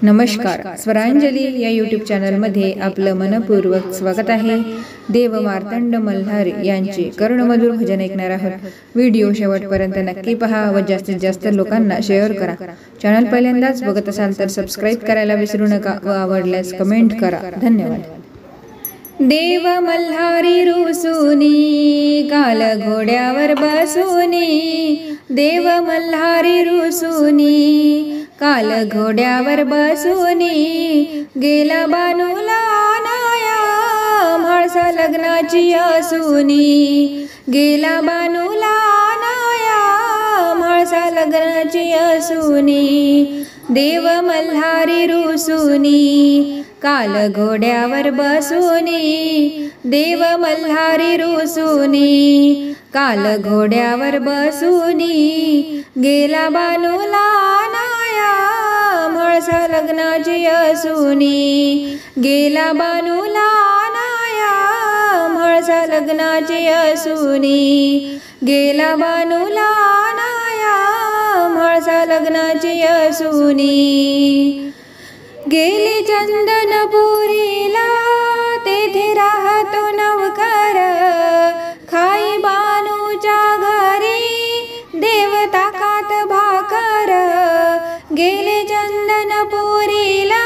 नमस्कार, स्वरांजली या यूट्यूब चॅनलमध्ये आपलं मनपूर्वक स्वागत आहे। देव मार्तंड मल्हार यांचे कर्णमधुर भजन ऐकणार आहोत। व्हिडिओ शेवटपर्यंत नक्की पहा व जास्तीत जास्त लोकांना शेअर करा। चॅनल पहिल्यांदाच बघत असाल तर सबस्क्राइब करायला विसरू नका व आवडल्यास कमेंट करा। धन्यवाद। देव मल्हारी रुसूनी काल घोड्यावर बसूनी, देव मल्हारी रुसूनी काल घोड्यावर बसूनी, गेला बानूला नाया म्हाळसा लग्नाची असूनी, गेला बानूला नाया म्हाळसा लग्नाची असूनी। देव मल्हारी रुसूनी काल घोड्यावर बसूनी, देव मल्हारी रुसूनी काल घोड्यावर बसूनी, गेला बानूला नाया म्हाळसा लग्नाची असूनी, गेला बानूला नाया म्हाळसा लग्नाची असूनी, गेला बानूला नाया म्हाळसा लग्नाची असूनी। गेली चंदनपुरीला तेथे राहतो नवकर, खाई बानूच्या घरी देव ताकात भाकर, गेले चंदनपुरीला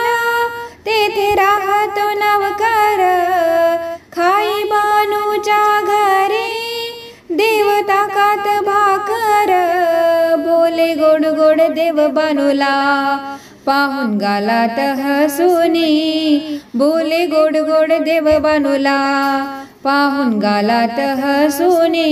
तेथे राहतो नवकर, खाई बानूच्या घरी देव ताकात भाकर, बोले गोड गोड देव बानूला पाहून गालात हसूनी, बोले गोड गोड देव बानूला पाहून गालात हसूनी,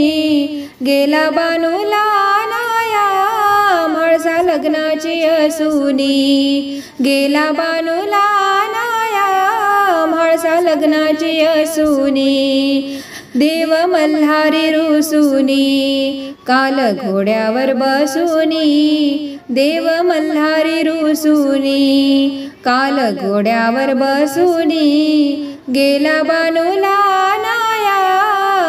गेला बानूला नाया म्हाळसा लग्नाची असूनी, गेला बानूला नाया म्हाळसा लग्नाची असूनी। देव मल्हारी रुसूनी काल घोड्यावर बसूनी, देव मल्हारी रुसूनी काल घोड्यावर बसूनी, गेला बानूला नाया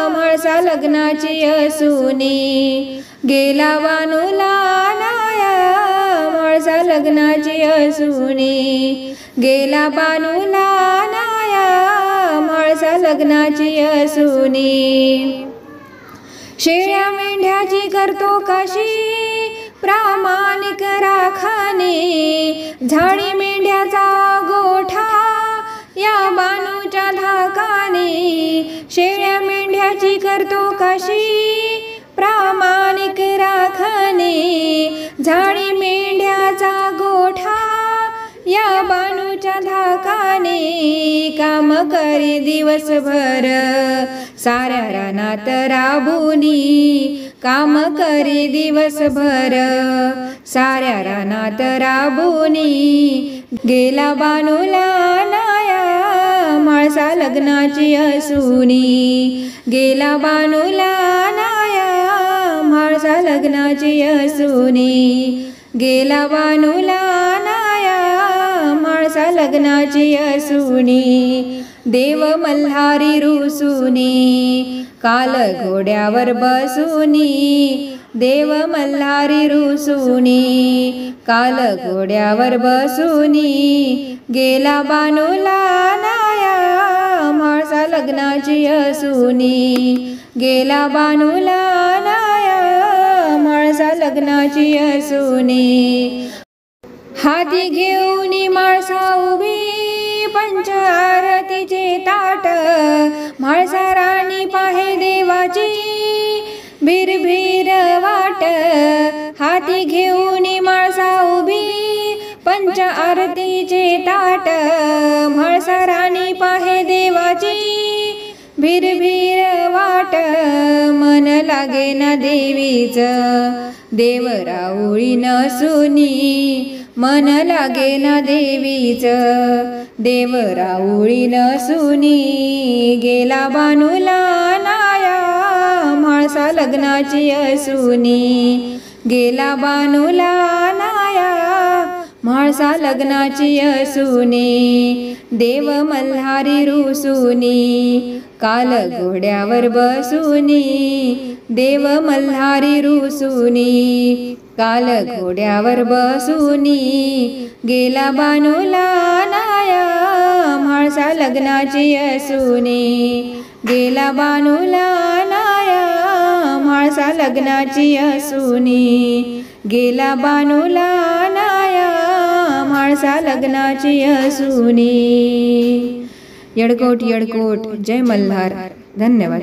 म्हाळसा लग्नाची असूनी, गेला बानूला नाया म्हाळसा लग्नाची असूनी, गेला बानूला नाया म्हाळसा लग्नाची असूनी। शेळ्या मेंढ्याची करतो काशी प्रामाणिक राखणे, झाडी मेंढ्याचा गोठा या बानूच्या धाकाने, शेळ्या मेंढ्याची करतो काशी प्रामाणिक राखणे, झाडी मेंढ्याचा गोठा या बानूच्या धाकाने, काम करी दिवसभर साऱ्या रानात राबुनी, काम करी दिवसभर साऱ्या रानात राबुनी, गेला बानूला नाया म्हाळसा लग्नाची असूनी, गेला बानूला नाया म्हाळसा लग्नाची असूनी, गेला बानूला नाया म्हाळसा लग्नाची असूनी। देव मल्हारी रुसूनी काल घोड्यावर बसूनी, देव मल्हारी रुसूनी काल घोड्यावर बसूनी, गेला बानूला नाया म्हाळसा लग्नाची असूनी, गेला बानूला नाया म्हाळसा लग्नाची असूनी। हाती घेऊन म्हाळसा उभी पंच आरतीचे ताट, म्हाळसा राणी पाहे देवाची भिरभिर वाट, हाती घेऊन म्हाळसा उभी पंच आरतीचे ताट, म्हाळसा राणी पाहे देवाची भिरभिर वाट, मन लागे ना देवीचं देव राऊळी नसूनी, मन लागे ना देवीचं देव राऊळी नसूनी, गेला बानूला नाया म्हाळसा लग्नाची असूनी, गेला बानूला नाया म्हाळसा लग्नाची असूनी। देव मल्हारी रुसूनी काल घोड्यावर बसूनी, देव मल्हारी रुसूनी काल घोड्यावर बसूनी गेला बानूला नाया, म्हाळसा लग्नाची असूनी गेला बानूला नाया, म्हाळसा लग्नाची असूनी गेला बानूला नाया, म्हाळसा लग्नाची असूनी. येडकोट येडकोट. जय मल्हार. धन्यवाद.